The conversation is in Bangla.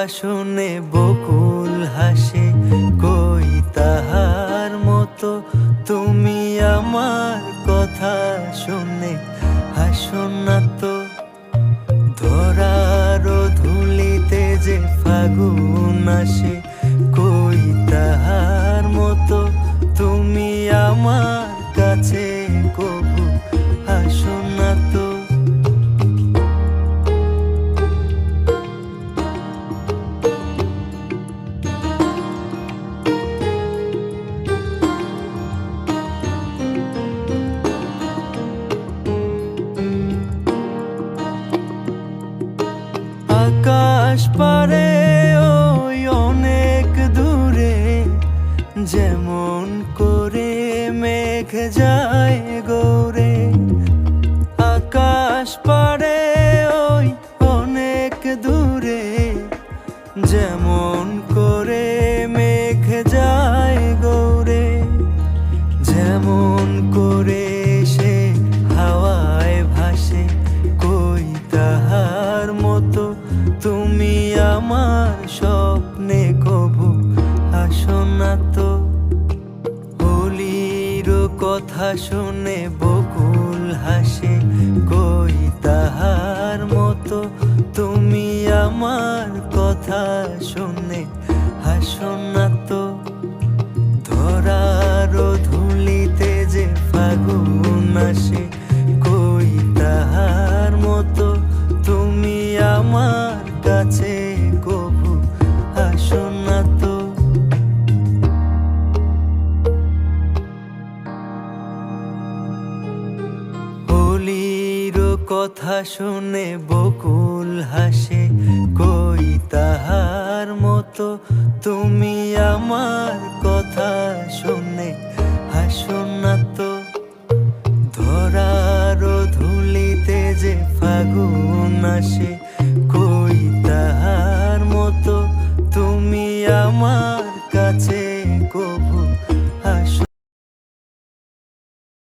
শুনে বকুল হাসে, কই তাহার মতো তুমি আমার কথা শুনে হাসো না তো। ধরার ধুলিতে যে ফাগুন আসে, কই তাহার মতো তুমি আমার কাছে কবু হাসো না তো। আকাশ পারে ওই অনেক দূরে, যেমন করে মেঘ যায় গৌরে। আকাশ পারে ওই অনেক দূরে, যেমন করে মেঘ যায় গৌরে। যেমন করে সে হাওয়ায় ভাসে, কই তাহার মতো তুমি আমার স্বপ্নে কবু হাসো না তো। হোলির কথা শুনে বকুল হাসে, কই তাহার মতো তুমি আমার কথা শুনে হাসো না তো। ধরার ধুলিতে যে ফাগুন আসে, কই তাহার মতো তুমি আমার কাছে কবু হাসো না তো। হোলির কথা শুনে বকুল হাসে, কই তাহার মতো তুমি আমার কথা শুনে হাসো না তো। ধরার ধুলিতে যে ফাগুন আসে, কই তাহার মতো তুমি আমার